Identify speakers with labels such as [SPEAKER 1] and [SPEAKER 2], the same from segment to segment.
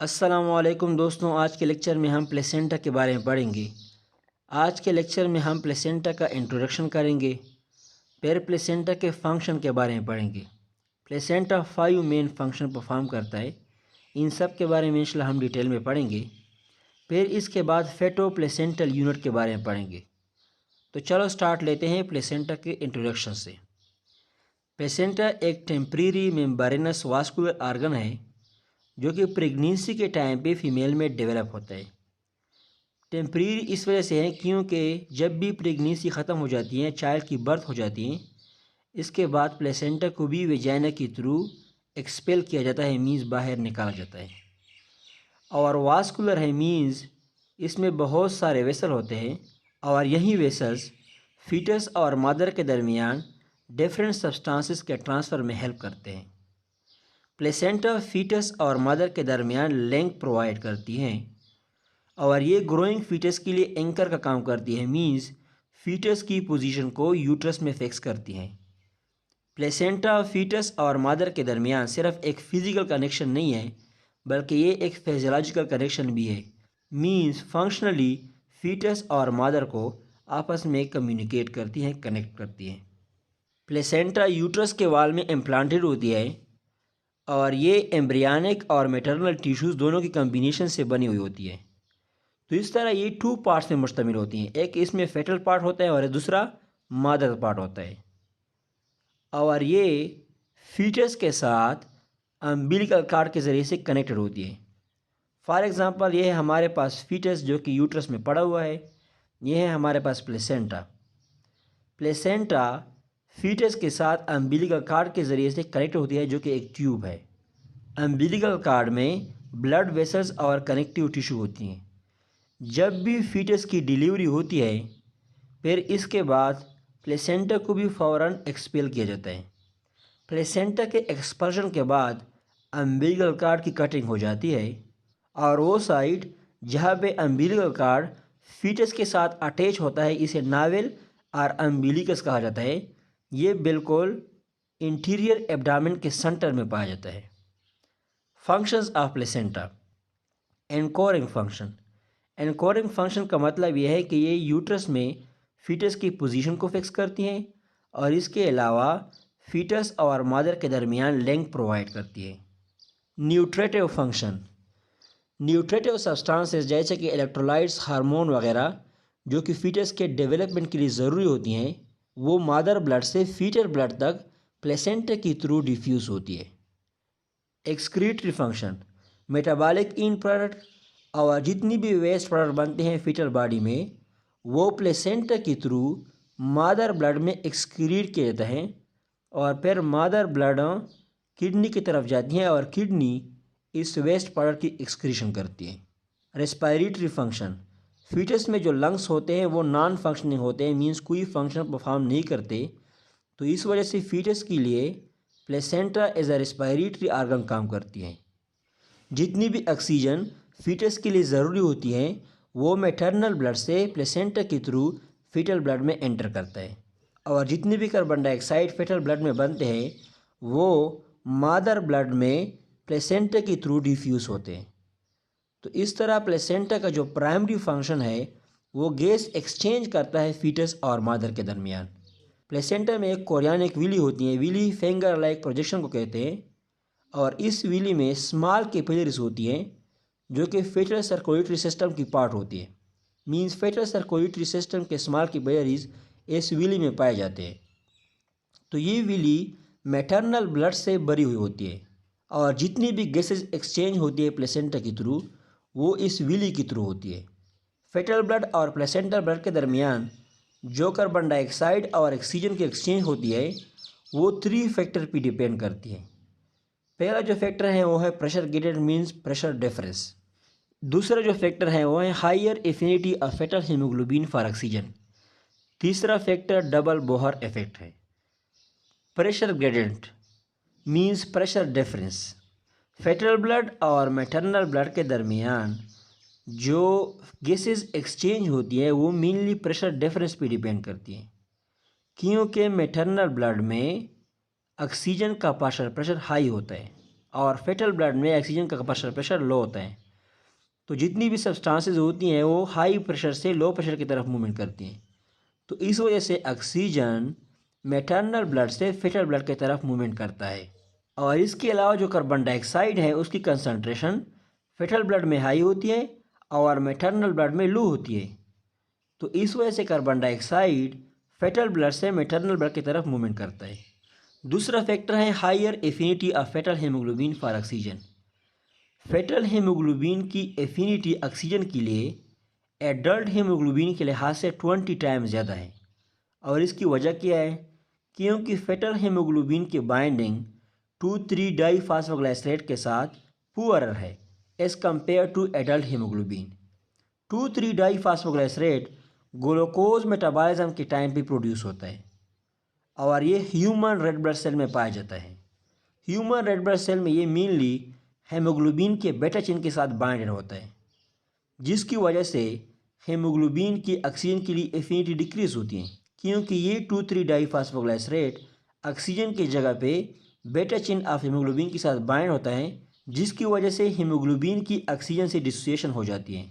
[SPEAKER 1] अस्सलामुअलैकुम दोस्तों, आज के लेक्चर में हम प्लेसेंटा के बारे में पढ़ेंगे। आज के लेक्चर में हम प्लेसेंटा का इंट्रोडक्शन करेंगे, फिर प्लेसेंटा के फंक्शन के बारे में पढ़ेंगे। प्लेसेंटा 5 मेन फंक्शन परफॉर्म करता है, इन सब के बारे में इंशाल्लाह हम डिटेल में पढ़ेंगे। फिर इसके बाद फेटो प्लेसेंटल यूनिट के बारे में पढ़ेंगे। तो चलो स्टार्ट लेते हैं प्लेसेंटा के इंट्रोडक्शन से। प्लेसेंटा एक टेम्परेरी मेम्ब्रेनस वास्कुलर आर्गन है जो कि प्रेगनेंसी के टाइम पे फीमेल में डेवलप होता है। टेम्परेरी इस वजह से है क्योंकि जब भी प्रेगनेंसी ख़त्म हो जाती है, चाइल्ड की बर्थ हो जाती है, इसके बाद प्लेसेंटा को भी वेजाइना के थ्रू एक्सपेल किया जाता है, मीन्स बाहर निकाला जाता है। और वास्कुलर है मीन्स इसमें बहुत सारे वेसल होते हैं और यही वेसल्स फीटस और मदर के दरमियान डिफरेंट सब्सटेंसेस के ट्रांसफ़र में हेल्प करते हैं। प्लेसेंटा फीटस और मदर के दरमियान लिंक प्रोवाइड करती हैं और ये ग्रोइंग फीटस के लिए एंकर का काम करती है, मींस फीटस की पोजीशन को यूट्रस में फिक्स करती हैं। प्लेसेंटा फीटस और मदर के दरमियान सिर्फ एक फ़िज़िकल कनेक्शन नहीं है, बल्कि ये एक फिजियोलॉजिकल कनेक्शन भी है, मींस फंक्शनली फीटस और मदर को आपस में कम्युनिकेट करती हैं, कनेक्ट करती हैं। प्लेसेंटा यूट्रस के वाल में इम्प्लांटेड होती है और ये एम्ब्रियनिक और मैटरनल टिश्यूज़ दोनों की कम्बिनेशन से बनी हुई होती है। तो इस तरह ये 2 पार्ट्स में मुश्तमिल होती हैं, एक इसमें फेटल पार्ट होता है और दूसरा मदर पार्ट होता है। और ये फीटस के साथ अम्बिलिकल कार्ड के ज़रिए से कनेक्टेड होती है। फॉर एग्ज़ाम्पल ये है हमारे पास फीटस जो कि यूट्रस में पड़ा हुआ है, ये है हमारे पास प्लेसेंटा। प्लेसेंटा फीटस के साथ अम्बिलिकल कार्ड के ज़रिए से कनेक्ट होती है जो कि एक ट्यूब है। अम्बिलिकल कार्ड में ब्लड वेसल्स और कनेक्टिव टिश्यू होती हैं। जब भी फीटस की डिलीवरी होती है, फिर इसके बाद प्लेसेंटा को भी फ़ौरन एक्सपेल किया जाता है। प्लेसेंटा के एक्सपल्शन के बाद अम्बिलिकल कार्ड की कटिंग हो जाती है और वो साइड जहाँ पे अम्बिलिकल कार्ड फीटस के साथ अटैच होता है, इसे नावेल और अम्बिलिकस कहा जाता है। ये बिल्कुल इंटीरियर एब्डामेन के सेंटर में पाया जाता है। Functions of placenta. Anchoring function. Anchoring function का मतलब यह है कि ये यूट्रस में फीटस की पोजीशन को फिक्स करती हैं और इसके अलावा फीटस और मदर के दरमियान लिंक प्रोवाइड करती है। Nutritive function. न्यूट्रेटिव सब्सटेंसेस जैसे कि इलेक्ट्रोलाइट्स, हार्मोन वगैरह जो कि फीटस के डेवलपमेंट के लिए ज़रूरी होती हैं, वो मदर ब्लड से फीटल ब्लड तक प्लेसेंटा के थ्रू डिफ्यूज़ होती है। Excretory function. मेटाबॉलिक इन प्रोडक्ट और जितनी भी वेस्ट प्रोडक्ट बनते हैं फीटल बॉडी में, वो प्लेसेंटा के थ्रू मदर ब्लड में एक्सक्रीट किए जाते हैं और फिर मदर ब्लड किडनी की तरफ जाती हैं और किडनी इस वेस्ट प्रोडक्ट की एक्सक्रीशन करती है। Respiratory function. फीटस में जो लंग्स होते हैं वो नॉन फंक्शनिंग होते हैं, मींस कोई फंक्शन परफॉर्म नहीं करते। तो इस वजह से फीटस के लिए placenta as a respiratory organ काम करती है। जितनी भी ऑक्सीजन फीटस के लिए ज़रूरी होती है वो मैटरनल ब्लड से प्लेसेंटा के थ्रू फीटल ब्लड में एंटर करता है और जितने भी कार्बन डाइऑक्साइड फीटल ब्लड में बनते हैं वो मदर ब्लड में प्लेसेंटा के थ्रू डिफ्यूज़ होते हैं। तो इस तरह प्लेसेंटा का जो प्राइमरी फंक्शन है वो गैस एक्सचेंज करता है फीटस और मदर के दरमियान। प्लेसेंटा में एक कोरियानिक विली होती है, विली फिंगर लाइक प्रोजेक्शन को कहते हैं, और इस विली में स्मॉल कैपिलरीज होती हैं जो कि फेटल सर्कुलेटरी सिस्टम की पार्ट होती है, मींस फेटल सर्कुलेटरी सिस्टम के स्मॉल कैपिलरीज इस विली में पाए जाते हैं। तो ये विली मैटरनल ब्लड से भरी हुई होती है और जितनी भी गैसेज एक्सचेंज होती है प्लेसेंटा के थ्रू वो इस विली के थ्रू होती है। फेटल ब्लड और प्लेसेंटल ब्लड के दरमियान जो कार्बन डाइऑक्साइड और ऑक्सीजन की एक्सचेंज होती है वो 3 फैक्टर पे डिपेंड करती है। पहला जो फैक्टर है वो है pressure gradient, means pressure difference. दूसरा जो फैक्टर है वो है higher affinity of foetal haemoglobin for oxygen. तीसरा फैक्टर डबल बोहर इफेक्ट है। Pressure gradient means pressure difference. Foetal blood और मैटरनल ब्लड के दरमियान जो गैसेस एक्सचेंज होती है वो मेनली प्रेशर डिफरेंस पे डिपेंड करती है, क्योंकि मैटरनल ब्लड में ऑक्सीजन का पार्शियल प्रेशर हाई होता है और फेटल ब्लड में ऑक्सीजन का प्रेशर लो होता है। तो जितनी भी सब्सटेंसेस होती हैं वो हाई प्रेशर से लो प्रेशर की तरफ मूवमेंट करती हैं। तो इस वजह से ऑक्सीजन मैटरनल ब्लड से फेटल ब्लड की तरफ मूवमेंट करता है। और इसके अलावा जो कार्बन डाइऑक्साइड है उसकी कंसंट्रेशन फेटल ब्लड में हाई होती है और मैटरनल ब्लड में लो होती है। तो इस वजह से कार्बन डाइऑक्साइड फेटल ब्लड से मैटरनल ब्लड की तरफ मूवमेंट करता है। दूसरा फैक्टर है higher affinity of foetal haemoglobin for oxygen. Foetal haemoglobin की एफिनिटी ऑक्सीजन के लिए एडल्ट हीमोग्लोबिन के लिहाज से 20 टाइम्स ज़्यादा है। और इसकी वजह क्या है? क्योंकि फेटल हीमोग्लोबिन की बाइंडिंग 2,3 डाइफॉस्फोग्लाइसरेट के साथ पुअरर है as compare to adult haemoglobin. 2,3 diphosphoglycerate glucose metabolism के टाइम पे प्रोड्यूस होता है और ये ह्यूमन रेड ब्लड सेल में पाया जाता है। ह्यूमन रेड ब्लड सेल में ये मेनली हेमोग्लोबिन के बेटा चेन के साथ बाइंडेड होता है, जिसकी वजह से हेमोग्लोबिन की ऑक्सीजन के लिए एफिनिटी डिक्रीज होती है, क्योंकि ये 2,3 डाइफॉस्फोग्लाइसरेट ऑक्सीजन की जगह पे बेटा चेन ऑफ हेमोग्लोबिन के साथ बाइंड होता है, जिसकी वजह से हेमोग्लोबिन की ऑक्सीजन से डिसोसिएशन हो जाती है।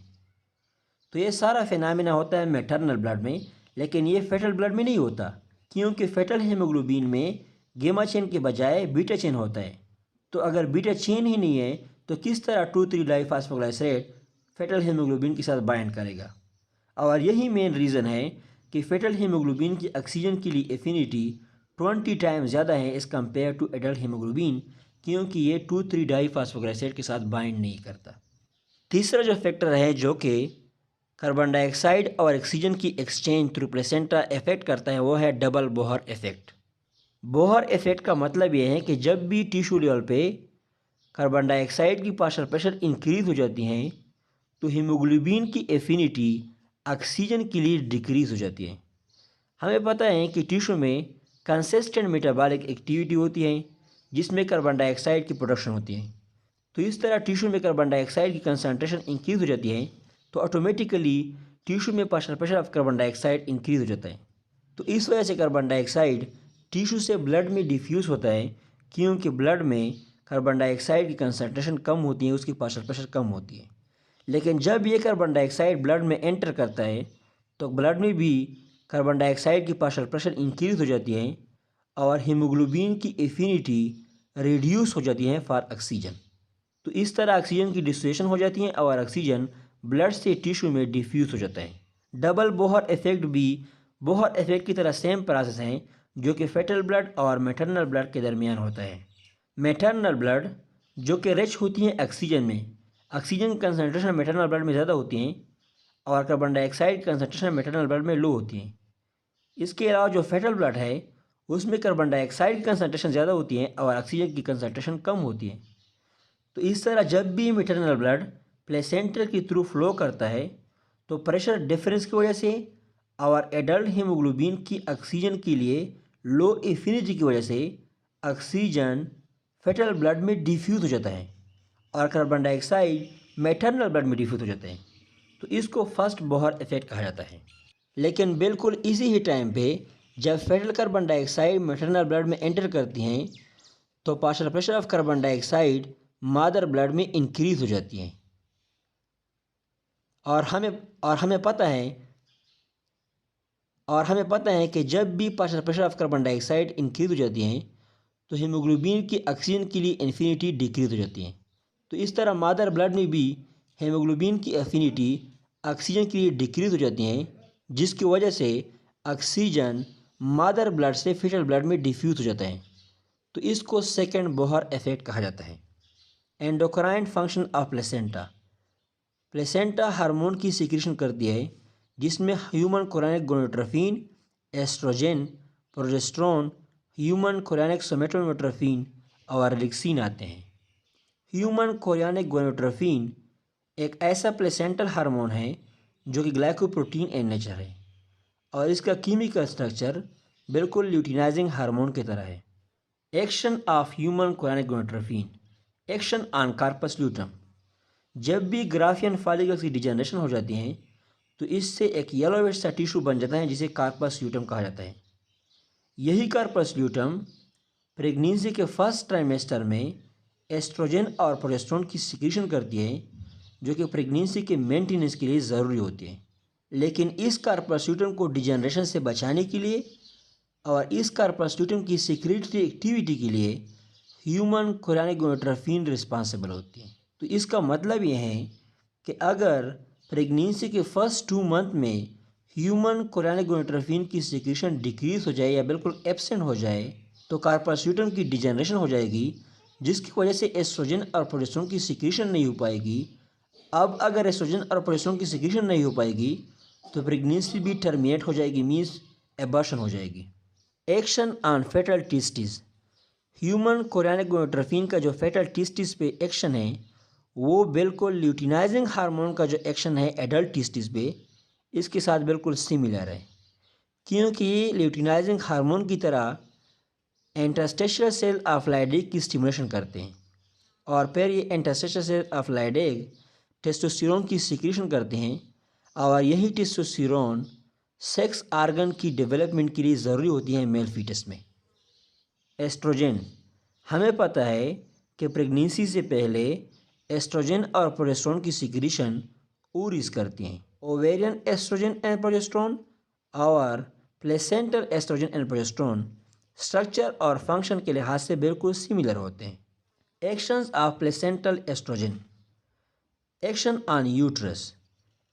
[SPEAKER 1] तो ये सारा फिनोमेना होता है मैटरनल ब्लड में, लेकिन ये फेटल ब्लड में नहीं होता, क्योंकि फेटल हेमोग्लोबिन में गेमा चेन के बजाय बीटा चेन होता है। तो अगर बीटा चेन ही नहीं है तो किस तरह 2,3 डाइफॉस्फोग्लाइसरेट फेटल हेमोग्लोबिन के साथ बाइंड करेगा? और यही मेन रीज़न है कि फेटल हेमोग्लोबिन की ऑक्सीजन के लिए एफिनिटी 20 टाइम्स ज़्यादा है as compare to adult haemoglobin, क्योंकि ये 2,3 डाइफॉस्फोग्लाइसरेट के साथ बाइंड नहीं करता। तीसरा जो फैक्टर है जो कि कार्बन डाइऑक्साइड और ऑक्सीजन की एक्सचेंज थ्रू प्लेसेंटा इफेक्ट करता है, वो है double Bohr effect. Bohr effect का मतलब ये है कि जब भी टिश्यू लेवल पे कार्बन डाइऑक्साइड की पार्शियल प्रेशर इंक्रीज हो जाती हैं तो हीमोग्लोबिन की एफिनिटी ऑक्सीजन के लिए डिक्रीज हो जाती है। हमें पता है कि टिश्यू में कंसिस्टेंट मेटाबॉलिक एक्टिविटी होती है जिसमें कार्बन डाइऑक्साइड की प्रोडक्शन होती है। तो इस तरह टिश्यू में कार्बन डाइऑक्साइड की कंसंट्रेशन इंक्रीज हो जाती है तो ऑटोमेटिकली टिश्यू में partial pressure of carbon dioxide increase हो जाता है। तो इस वजह से कार्बन डाइऑक्साइड टिश्यू से ब्लड में डिफ्यूज़ होता है, क्योंकि ब्लड में कार्बन डाइऑक्साइड की कंसंट्रेशन कम होती है, उसकी पार्शियल प्रेशर कम होती है। लेकिन जब ये कार्बन डाइऑक्साइड ब्लड में एंटर करता है तो ब्लड में भी कार्बन डाइऑक्साइड की पार्शियल प्रेशर इंक्रीज हो जाती है और हीमोग्लोबिन की एफिनिटी रिड्यूस हो जाती है फॉर ऑक्सीजन। तो इस तरह ऑक्सीजन की डिसोसिएशन हो जाती है और ऑक्सीजन ब्लड से टिश्यू में डिफ्यूज़ हो जाता है। डबल बोहर इफेक्ट भी बोहर इफेक्ट की तरह सेम प्रोसेस है जो कि फेटल ब्लड और मैटरनल ब्लड के दरमियान होता है। मैटरनल ब्लड जो कि रिच होती हैं ऑक्सीजन में, ऑक्सीजन की कंसनट्रेशन मैटरनल ब्लड में ज़्यादा होती हैं और कार्बन डाइऑक्साइड की कंसनट्रेशन मैटरनल ब्लड में लो होती हैं। इसके अलावा जो फेटल ब्लड है उसमें कार्बन डाइऑक्साइड की कंसनट्रेशन ज़्यादा होती है और ऑक्सीजन की कंसनट्रेशन कम होती है। तो इस तरह जब भी मैटरनल ब्लड प्लेसेंटा के थ्रू फ्लो करता है तो प्रेशर डिफरेंस की वजह से और एडल्ट हीमोग्लोबिन की ऑक्सीजन के लिए लो एफिनिटी की वजह से ऑक्सीजन फेटल ब्लड में डिफ्यूज़ हो जाता है और कार्बन डाइऑक्साइड मैटरनल ब्लड में डिफ्यूज़ हो जाता है। तो इसको फर्स्ट बोहर इफेक्ट कहा जाता है। लेकिन बिल्कुल इसी ही टाइम पे जब foetal carbon dioxide maternal blood में एंटर करती हैं तो partial pressure of carbon dioxide mother blood में इंक्रीज हो जाती हैं और हमें पता है कि जब भी partial pressure of carbon dioxide increase हो जाती हैं तो हीमोग्लोबिन की ऑक्सीजन के लिए इन्फिनिटी डिक्रीज हो जाती है। तो इस तरह मदर ब्लड में भी हीमोग्लोबिन की एफिनिटी ऑक्सीजन के लिए डिक्रीज हो जाती हैं, जिसकी वजह से ऑक्सीजन मदर ब्लड से फीटल ब्लड में डिफ्यूज हो जाता है। तो इसको सेकेंड बोहर इफेक्ट कहा जाता है। Endocrine function of placenta. Placenta hormone की सीक्रेशन करती है जिसमें human chorionic gonadotropin, oestrogen, progesterone, human chorionic somatomammotropin और रिलैक्सिन आते हैं। ह्यूमन कोरियनिक गोनाडोट्रोपिन एक ऐसा प्लेसेंटल हार्मोन है जो कि ग्लाइकोप्रोटीन इन नेचर है और इसका केमिकल स्ट्रक्चर बिल्कुल ल्यूटिनाइजिंग हार्मोन की तरह है। Action of human chorionic gonadotropin. Action on corpus luteum. जब भी ग्राफियन फॉलिकल्स की डिजनरेशन हो जाती हैं तो इससे एक येलोविश सा टिश्यू बन जाता है जिसे कार्पस ल्यूटम कहा जाता है। यही कार्पस ल्यूटम प्रेगनेंसी के फर्स्ट ट्राइमेस्टर में एस्ट्रोजन और प्रोजेस्टेरोन की सिक्रीशन करती है जो कि प्रेगनेंसी के मेंटेनेंस के लिए ज़रूरी होती है। लेकिन इस कार्पोस्यूटम को डिजेनरेशन से बचाने के लिए और इस कार्पोस्यूटम की सिक्रेटरी एक्टिविटी के लिए ह्यूमन कोरियानिक गोनाडोट्रोपिन रिस्पॉन्सिबल होती है। तो इसका मतलब ये है कि अगर प्रेगनेंसी के फर्स्ट 2 मंथ में ह्यूमन कोरियानिक गोनाडोट्रोपिन की सिक्रीशन डिक्रीज हो जाए या बिल्कुल एब्सेंट हो जाए तो कार्पोस्यूटम की डिजेनरेशन हो जाएगी, जिसकी वजह से एस्ट्रोजन और प्रोजेस्टेरोन की सिक्रीशन नहीं हो पाएगी। अब अगर एस्ट्रोजन और प्रोजेस्टेरोन की सिक्रीशन नहीं हो पाएगी तो प्रेगनेंसी भी टर्मिनेट हो जाएगी, मीन्स एबॉर्शन हो जाएगी। Action on foetal testis. Human chorionic gonadotropin का जो फेटल टेस्टिस पे एक्शन है वो बिल्कुल ल्यूटिनाइजिंग हार्मोन का जो एक्शन है एडल्ट टेस्टिस पे, इसके साथ बिल्कुल सिमिलर है, क्योंकि ये ल्यूटिनाइजिंग हार्मोन की तरह इंटरस्टेशियल सेल ऑफ लाइडेग की स्टिमुलेशन करते हैं और फिर ये इंटरस्टेशियल सेल ऑफ लाइडेग टेस्टोस्टेरोन की सिक्रीशन करते हैं और यही टेस्टोस्टेरोन सेक्स आर्गन की डेवलपमेंट के लिए ज़रूरी होती है मेल फीटस में। एस्ट्रोजन, हमें पता है कि प्रेगनेंसी से पहले एस्ट्रोजन और प्रोजेस्टेरोन की सिक्रीशन ओवरीज करती हैं। ओवेरियन एस्ट्रोजन एंड प्रोजेस्टेरोन और placental oestrogen and progesterone structure और फंक्शन के लिहाज से बिल्कुल सिमिलर होते हैं। Actions of placental oestrogen. Action on uterus.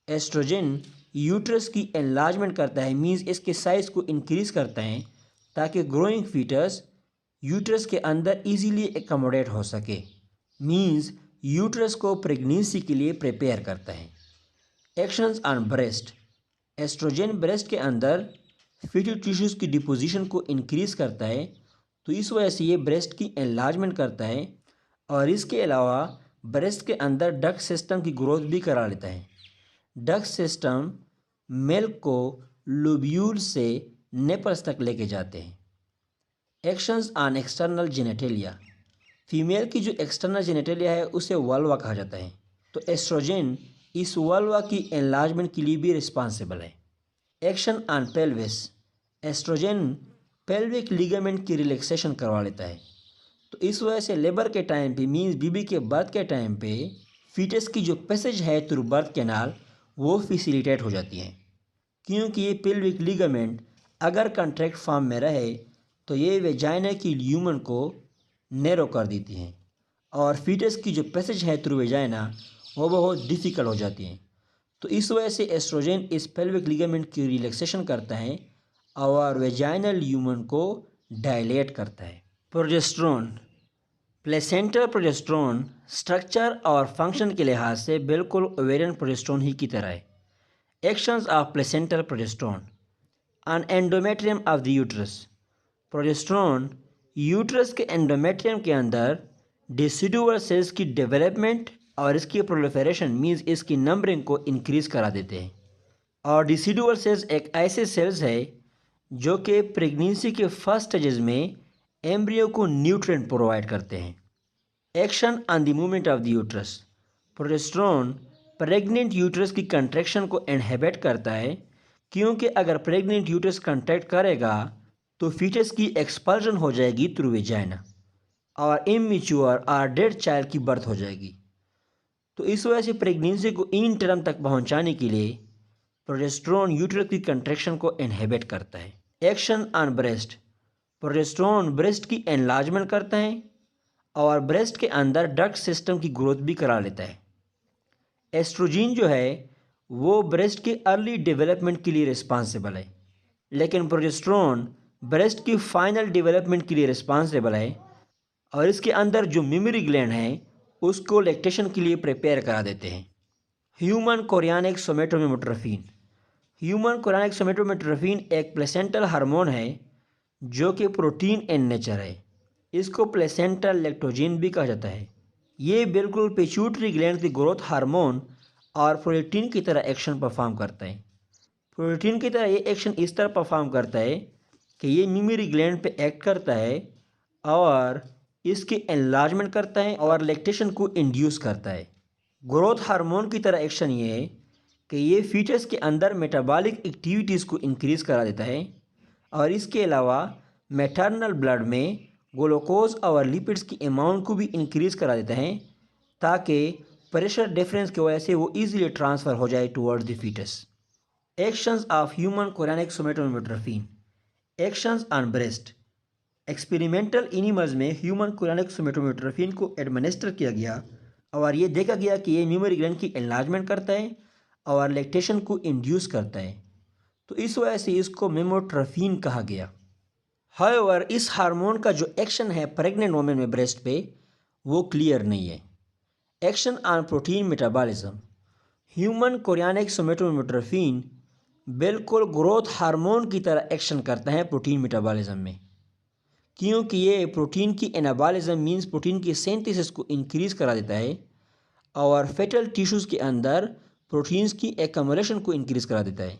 [SPEAKER 1] Oestrogen uterus की एनलार्जमेंट करता है, मीन्स इसके साइज़ को इंक्रीज़ करता है ताकि ग्रोइंग फीटस यूट्रस के अंदर इजीली एकोमोडेट हो सके, मीन्स यूट्रस को प्रेगनेंसी के लिए प्रिपेयर करता है। Actions on breast. Oestrogen breast के अंदर फीटल टिश्यूज़ की डिपोजिशन को इंक्रीज़ करता है, तो इस वजह से ये ब्रेस्ट की एनलार्जमेंट करता है और इसके अलावा ब्रेस्ट के अंदर डक्ट सिस्टम की ग्रोथ भी करा लेता है। डक्ट सिस्टम मिल्क को लोब्यूल से नेपल्स तक लेके जाते हैं। Actions on external genitalia. Female की जो एक्सटर्नल जेनेटेलिया है उसे वल्वा कहा जाता है, तो एस्ट्रोजन इस वल्वा की एनलार्जमेंट के लिए भी रिस्पॉन्सिबल है। Action on pelvis. Oestrogen pelvic ligament की रिलैक्सेशन करवा लेता है, तो इस वजह से लेबर के टाइम पे, मीन्स बीबी के बर्थ के टाइम पे फीटस की जो पैसेज है थ्रू बर्थ कैनाल वो फैसिलिटेट हो जाती है, क्योंकि ये पेल्विक लिगामेंट अगर कॉन्ट्रैक्ट फॉर्म में रहे तो ये वेजाइना की ल्यूमन को नैरो कर देती हैं और फीटस की जो पैसेज है थ्रू वेजाइना वो बहुत डिफ़िकल्ट हो जाती हैं। तो इस वजह से एस्ट्रोजन इस पेल्विक लिगामेंट की रिलैक्सेशन करता है और वेजाइनल ल्यूमन को डायलेट करता है। प्रोजेस्टेरोन। प्लेसेंटल प्रोजेस्टेरोन स्ट्रक्चर और फंक्शन के लिहाज से बिल्कुल ओवेरियन प्रोजेस्टेरोन ही की तरह है। Actions of placental progesterone on endometrium of the uterus. Progesterone uterus के एंडोमेट्रियम के अंदर डिसिडुअल सेल्स की डेवलपमेंट और इसकी प्रोलिफरेशन, मीन्स इसकी नंबरिंग को इंक्रीज़ करा देते हैं। और डिसिडुअल सेल्स एक ऐसे सेल्स है जो कि प्रेगनेंसी के फर्स्ट स्टेजेस में एम्ब्रियो को न्यूट्रिएंट प्रोवाइड करते हैं। Action on the movement of the uterus. Progesterone pregnant uterus की कंट्रैक्शन को इनहिबिट करता है, क्योंकि अगर प्रेग्नेंट यूट्रस कंट्रैक्ट करेगा तो फीटस की एक्सपल्जन हो जाएगी थ्रू वेजाइना और इमैच्योर और डेड चाइल्ड की बर्थ हो जाएगी। तो इस वजह से प्रेगनेंसी को इन टर्म तक पहुंचाने के लिए प्रोजेस्टेरोन यूट्रस की कंट्रैक्शन को इनहिबिट करता है। Action on breast. Progesterone breast की एनलार्जमेंट करता है और ब्रेस्ट के अंदर डक्ट सिस्टम की ग्रोथ भी करा लेता है। एस्ट्रोजन जो है वो ब्रेस्ट के अर्ली डेवलपमेंट के लिए रिस्पॉन्सिबल है, लेकिन प्रोजेस्टेरोन ब्रेस्ट की फाइनल डेवलपमेंट के लिए रिस्पॉन्सिबल है और इसके अंदर जो मेमोरी ग्लैंड है उसको लैक्टेशन के लिए प्रिपेयर करा देते हैं। Human chorionic somatomammotropin. Human chorionic somatomammotropin एक प्लेसेंटल हार्मोन है जो कि प्रोटीन इन नेचर है। इसको प्लेसेंटल लैक्टोजेन भी कहा जाता है। ये बिल्कुल पिट्यूटरी ग्लैंड की ग्रोथ हार्मोन और प्रोटीन की तरह एक्शन परफॉर्म करता है। प्रोटीन की तरह ये एक्शन इस तरह परफॉर्म करता है कि ये मेमोरी ग्लैंड पे एक्ट करता है और इसकी एनलार्जमेंट करता है और लैक्टेशन को इंड्यूस करता है। ग्रोथ हार्मोन की तरह एक्शन ये है कि ये फीटस के अंदर मेटाबॉलिक एक्टिविटीज़ को इंक्रीज़ करा देता है और इसके अलावा मैटरनल ब्लड में ग्लूकोज और लिपिड्स की अमाउंट को भी इंक्रीज़ करा देते हैं ताकि प्रेशर डिफरेंस की वजह से वो इजीली ट्रांसफ़र हो जाए towards the foetus. Actions of human chorionic somatomammotropin. Actions on breast. Experimental animals में ह्यूमन कोरियानिक सोमेटोमेट्रोफिन को एडमिनिस्टर किया गया और ये देखा गया कि ये मेमोरी ग्लैंड की एनलार्जमेंट करता है और लैक्टेशन को इंड्यूस करता है, तो इस वजह से इसको मेमोट्रोफिन कहा गया। हाउएवर इस हार्मोन का जो एक्शन है प्रेग्नेंट वुमेन में ब्रेस्ट पे वो क्लियर नहीं है। Action on protein metabolism. Human chorionic somatomammotropin बिल्कुल ग्रोथ हार्मोन की तरह एक्शन करता है प्रोटीन मेटाबॉलिज्म में, क्योंकि ये प्रोटीन की एनाबॉलिज्म मींस प्रोटीन की सिंथेसिस को इंक्रीज़ करा देता है और फेटल टिश्यूज़ के अंदर प्रोटीन्स की एक्युमुलेशन को इंक्रीज़ करा देता है,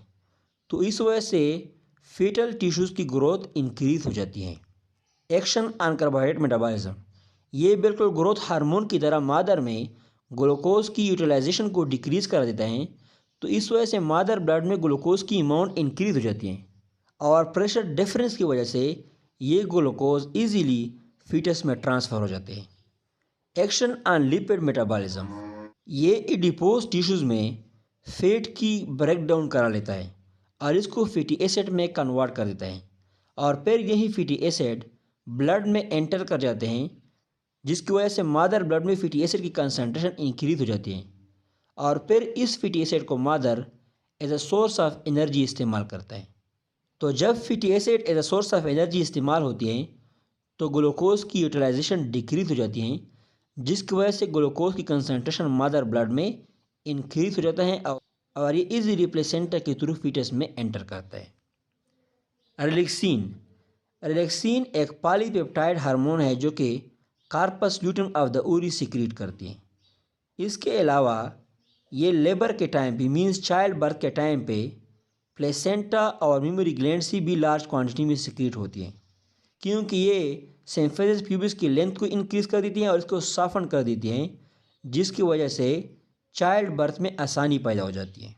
[SPEAKER 1] तो इस वजह से फेटल टिश्यूज़ की ग्रोथ इंक्रीज़ हो जाती है। Action on carbohydrate metabolism. ये बिल्कुल ग्रोथ हार्मोन की तरह मादर में ग्लूकोज की यूटिलाइजेशन को डिक्रीज़ करा देता है, तो इस वजह से मादर ब्लड में ग्लूकोज की अमाउंट इंक्रीज़ हो जाती है और प्रेशर डिफरेंस की वजह से ये ग्लूकोज इजीली फीटस में ट्रांसफ़र हो जाते हैं। Action on lipid metabolism. ये एडिपोज टिश्यूज़ में फैट की ब्रेकडाउन करा लेता है और इसको फैटी एसिड में कन्वर्ट कर देता है और फिर यही फैटी एसिड ब्लड में एंटर कर जाते हैं, जिसकी वजह से मादर ब्लड में फैटी एसिड की कंसंट्रेशन इंक्रीज हो जाती है और फिर इस फैटी एसिड को mother as a source of energy इस्तेमाल करता है। तो जब fatty acid as a source of energy इस्तेमाल होती है तो ग्लूकोज की यूटिलाइजेशन डिक्रीज हो जाती है, जिसकी वजह से ग्लूकोज की कंसंट्रेशन मादर ब्लड में इंक्रीज हो जाता है और ये इजीली प्लेसेंटा के थ्रू फीटस में एंटर करता है। रिलैक्सिन। रिलैक्सिन एक पॉलीपेप्टाइड हार्मोन है जो कि corpus luteum of the ovary secrete करती है। इसके अलावा ये लेबर के टाइम पे मींस चाइल्ड बर्थ के टाइम पे प्लेसेंटा और मेमोरी ग्लैंड से भी लार्ज क्वांटिटी में सिक्रीट होती है, क्योंकि ये सिम्फिसिस प्यूबिस की लेंथ को इंक्रीज़ कर देती हैं और इसको सॉफ्टन कर देती हैं, जिसकी वजह से चाइल्ड बर्थ में आसानी पैदा हो जाती है।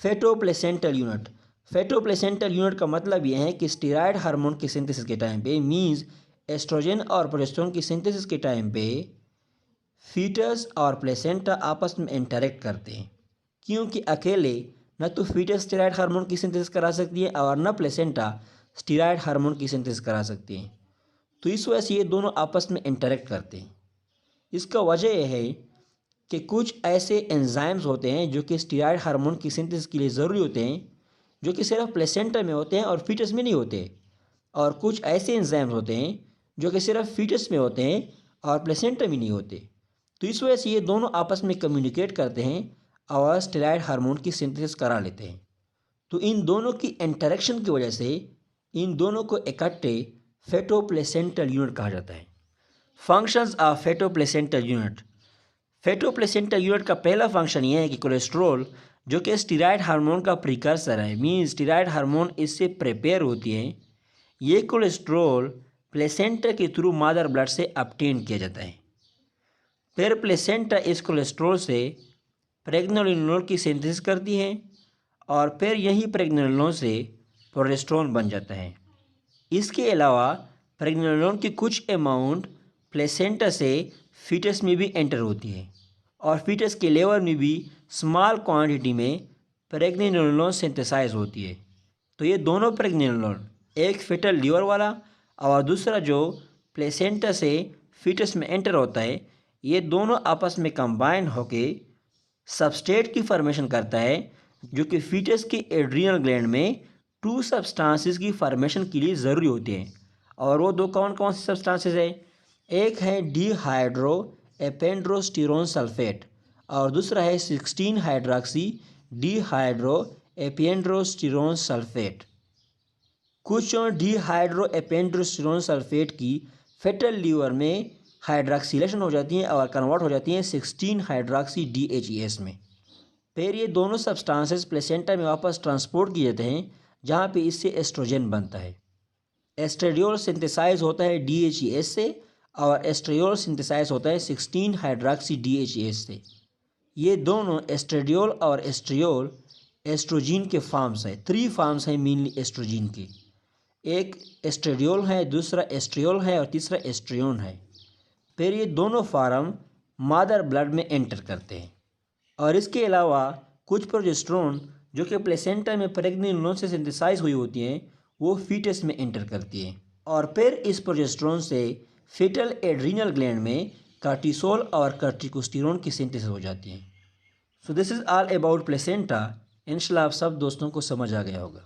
[SPEAKER 1] फेटोप्लेसेंटल यूनिट। फेटोप्लेसेंटल यूनिट का मतलब यह है कि स्टेरॉयड हार्मोन की सिंथेसिस के टाइम पे मींस एस्ट्रोजन और प्रोजेस्टेरोन की सिंथेसिस के टाइम पे फीटस और प्लेसेंटा आपस में इंटरेक्ट करते हैं, क्योंकि अकेले न तो फीटस स्टेरॉयड हार्मोन की सिंथेसिस करा सकती है और न प्लेसेंटा स्टेरॉयड हार्मोन की सिंथेसिस करा सकती हैं, तो इस वजह से ये दोनों आपस में इंटरेक्ट करते हैं। इसका वजह यह है कि कुछ ऐसे एंजाइम्स होते हैं जो कि स्टेरॉयड हार्मोन की सिंथेसिस के लिए ज़रूरी होते हैं, जो कि सिर्फ प्लेसेंटा में होते हैं और फीटस में नहीं होते, और कुछ ऐसे एंजाइम्स होते हैं जो कि सिर्फ फीटस में होते हैं और प्लेसेंटा में नहीं होते, तो इस वजह से ये दोनों आपस में कम्युनिकेट करते हैं और स्टेरॉयड हार्मोन की सिंथेसिस करा लेते हैं। तो इन दोनों की इंटरेक्शन की वजह से इन दोनों को इकट्ठे फेटोप्लेसेंटल यूनिट कहा जाता है। Functions of fetoplacental unit. Fetoplacental unit का पहला फंक्शन यह है कि कोलेस्ट्रॉल जो कि स्टेरॉयड हार्मोन का प्रिकर्सर है, मीन स्टेरॉयड हार्मोन इससे प्रिपेयर होती है, ये कोलेस्ट्रॉल प्लेसेंटा के थ्रू मादर ब्लड से ऑब्टेन किया जाता है। फिर प्लेसेंटा इस कोलेस्ट्रॉल से प्रेग्नेनोलोन की सिंथेसिस करती है और फिर यही प्रेग्नेनोलोन से प्रोजेस्टेरोन बन जाता है। इसके अलावा प्रेग्नेनोलोन की कुछ अमाउंट प्लेसेंटा से फीटस में भी एंटर होती है और फीटस के लेवर में भी स्मॉल क्वांटिटी में प्रेग्नेनोलोन सिंथेसाइज होती है। तो ये दोनों प्रेग्नेनोलोन, एक फीटल लीवर वाला और दूसरा जो प्लेसेंटा से फीटस में एंटर होता है, ये दोनों आपस में कंबाइन होके सबस्ट्रेट की फॉर्मेशन करता है, जो कि फीटस के एड्रिनल ग्लैंड में 2 सब्सटेंसेस की फॉर्मेशन के लिए ज़रूरी होते हैं। और वो दो कौन कौन से सब्सटेंसेस है? एक है डिहाइड्रो एपेंड्रोस्टिरोन सल्फेट और दूसरा है 16 हाइड्रॉक्सी डिहाइड्रो एपेंड्रोस्टिरोन सल्फेट। कुछ डिहाइड्रो एपेंड्रोस्टिरोन सल्फेट की फेटल लीवर में हाइड्रॉक्सिलेशन हो जाती हैं और कन्वर्ट हो जाती हैं 16 हाइड्रॉक्सी DHES में। फिर ये दोनों सब्सटेंसेस प्लेसेंटा में वापस ट्रांसपोर्ट किए जाते हैं, जहाँ पे इससे एस्ट्रोजन बनता है। एस्ट्रेडियोल सिंथेसाइज होता है DHES से और एस्ट्रियोल सिंथेसाइज होता है 16 हाइड्रॉक्सी DHES से। ये दोनों एस्ट्रेडियोल और एस्ट्रियोल एस्ट्रोजीन के फॉर्म्स हैं। 3 फॉर्म्स हैं मेनली एस्ट्रोजीन के। एक एस्ट्रेडियोल है, दूसरा एस्ट्रियोल है और तीसरा एस्ट्रियोन है। फिर ये दोनों फार्म मदर ब्लड में एंटर करते हैं और इसके अलावा कुछ प्रोजेस्टेरोन जो कि प्लेसेंटा में प्रेग्नेंट से सिंथेसाइज हुई होती हैं वो फीटस में एंटर करती हैं और फिर इस प्रोजेस्टेरोन से फीटल एड्रीनल ग्लैंड में कार्टिसोल और कार्टिकोस्टेरोन की सिंथेसिस हो जाती है। So this is all about placenta. इंशाल्लाह आप सब दोस्तों को समझ आ गया होगा।